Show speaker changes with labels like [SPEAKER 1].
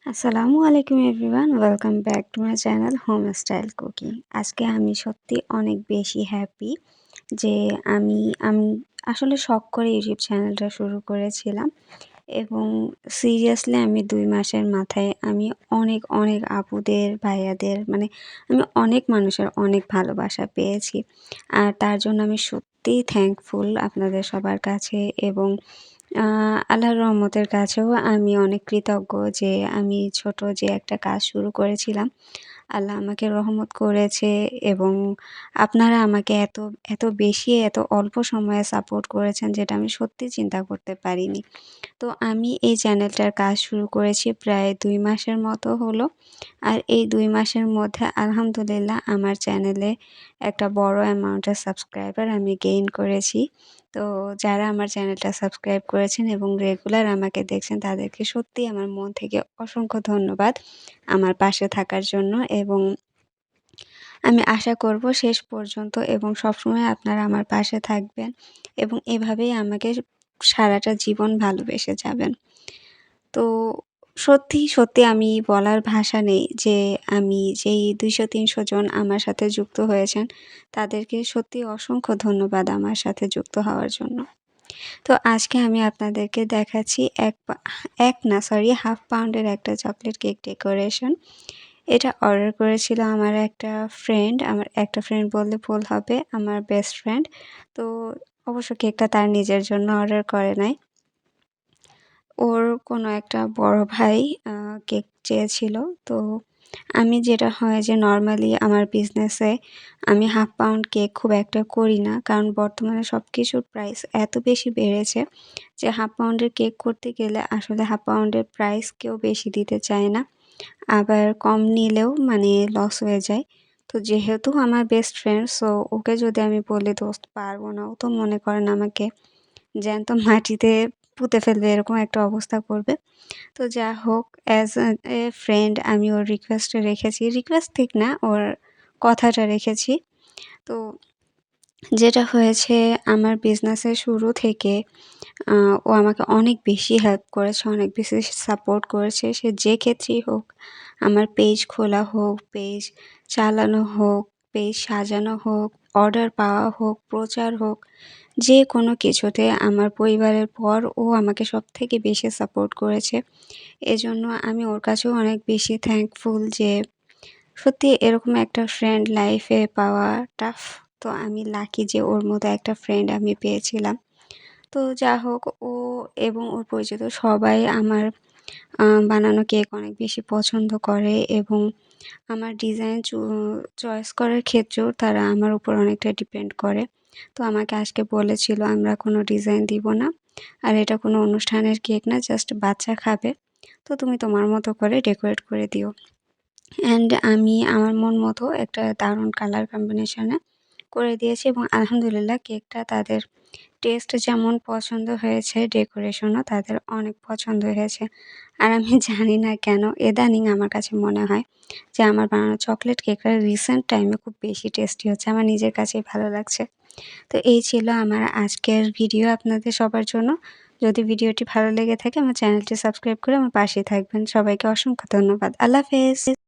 [SPEAKER 1] আসসালামু আলাইকুম everyone, welcome back to my channel home style cooking. আজকে আমি সত্যি অনেক বেশি হ্যাপি যে আমি আমি আসলে শখ করে ইউটিউব চ্যানেলটা শুরু করেছিলাম এবং সিরিয়াসলি আমি ২ মাসের মাথায় আমি অনেক অনেক আপুদের, ভাইয়াদের আমি অনেক মানুষের অনেক ভালোবাসা পেয়েছি। আর তার জন্য আমি সত্যিই থ্যাঙ্কফুল আপনাদের সবার কাছে এবং আল্লাহর রহমতের কাছেও আমি অনেক কৃতজ্ঞ যে আমি ছোট যে একটা কাজ শুরু করেছিলাম, আল্লাহ আমাকে রহমত করেছে এবং আপনারা আমাকে এত, এত বেশি এত অল্প সময়ে সাপোর্ট করেছেন যেটা আমি সত্যিই চিন্তা করতে পারিনি। তো আমি এই চ্যানেলটার কাজ শুরু করেছি প্রায় ২ মাসের মতো হলো। আর এই ২ মাসের মধ্যে আলহামদুলিল্লাহ আমার চ্যানেলে একটা বড় অ্যামাউন্টের সাবস্ক্রাইবার আমি গেইন করেছি। তো যারা আমার চ্যানেলটা সাবস্ক্রাইব করেছেন এবং রেগুলার আমাকে দেখছেন তাদেরকে সত্যিই আমার মন থেকে অসংখ্য ধন্যবাদ আমার পাশে থাকার জন্য এবং আমি আশা করব শেষ পর্যন্ত এবং সবসময় আপনারা আমার পাশে থাকবেন এবং এভাবেই আমাকে সারাটা জীবন ভালোবেসে যাবেন। তো সত্যি, সত্যি আমি বলার ভাষা নেই যে আমি যেই ২০০-৩০০ জন আমার সাথে যুক্ত হয়েছেন, তাদেরকে সত্যি অসংখ্য ধন্যবাদ আমার সাথে যুক্ত হওয়ার জন্য। তো আজকে আমি আপনাদেরকে দেখাচ্ছি ১ না সরি 1/2 পাউন্ডের একটা চকলেট কেক ডেকোরেশন। এটা অর্ডার করেছিল আমার একটা ফ্রেন্ড বললে ভুল হবে, আমার বেস্ট ফ্রেন্ড। তো অবশ্য কেকটা তার নিজের জন্য অর্ডার করে নাই। ওর কোনো একটা বড় ভাই কেক চেয়েছিল। তো আমি যেটা হয় যে নরমালি আমার বিজনেসে আমি 1/2 পাউন্ড কেক খুব একটা করি না। কারণ বর্তমানে সবকিছুর প্রাইস এত বেশি বেড়েছে যে 1/2 পাউন্ডের কেক করতে গেলে আসলে 1/2 পাউন্ডের প্রাইস কেউ বেশি দিতে চায় না। আবার কম নিলেও লস হয়ে যায়। তো যেহেতু আমার বেস্ট ফ্রেন্ড সো ওকে যদি আমি বলি, "দোস্ত পারবো না।" ও তো মনে করেন আমাকে জ্যান্ত মাটিতে পুঁতে ফেলবে এরকম একটা অবস্থা করবে। তো যা হোক অ্যাজ এ ফ্রেন্ড আমি ওর রিকোয়েস্টটা রেখেছি। রিকোয়েস্ট ঠিক না, ওর কথাটা রেখেছি। তো যেটা হয়েছে আমার বিজনেসের শুরু থেকে আ ও আমাকে অনেক বেশি হেল্প করেছে, অনেক বেশি সাপোর্ট করেছে। সে যে ক্ষেত্রেই হোক, আমার পেজ খোলা হোক, পেজ চালানো হোক, পেজ সাজানো হোক, অর্ডার পাওয়া হোক, প্রচার হোক, যেকোনো কিছুতে আমার পরিবারের পর ও আমাকে সবথেকে বেশি সাপোর্ট করেছে। এজন্য আমি ওর কাছেও অনেক বেশি থ্যাঙ্কফুল যে সত্যি এরকম একটা ফ্রেন্ড লাইফে পাওয়া টাফ। তো আমি লাকি যে ওর মতো একটা ফ্রেন্ড আমি পেয়েছিলাম। তো যা হোক ও এবং ওর পরিচিত সবাই আমার বানানো কেক অনেক বেশি পছন্দ করে এবং আমার ডিজাইন চয়েস করার ক্ষেত্রেও তারা আমার উপর অনেকটা ডিপেন্ড করে। তো আমাকে আজকে বলেছিল, "আমরা কোনো ডিজাইন দিব না। আর এটা কোনো অনুষ্ঠানের কেক না, জাস্ট বাচ্চা খাবে। তো তুমি তোমার মতো করে ডেকোরেট করে দিও।" অ্যান্ড আমি আমার মন মতো একটা দারুণ কালার কম্বিনেশনে করে দিয়েছি এবং আলহামদুলিল্লাহ কেকটা তাদের টেস্ট যেমন পছন্দ হয়েছে, ডেকোরেশনও তাদের অনেক পছন্দ হয়েছে। আর আমি জানি না কেন ইদানিং আমার কাছে মনে হয় যে আমার বানানো চকলেট কেকটা রিসেন্ট টাইমে খুব বেশি টেস্টি হচ্ছে। আমার নিজের কাছেই ভালো লাগছে। তো এই ছিল আমার আজকের ভিডিও আপনাদের সবার জন্য। যদি ভিডিওটি ভালো লেগে থাকে আমার চ্যানেলটি সাবস্ক্রাইব করে আমার পাশেই থাকবেন। সবাইকে অসংখ্য ধন্যবাদ। আল্লাহ হাফেজ।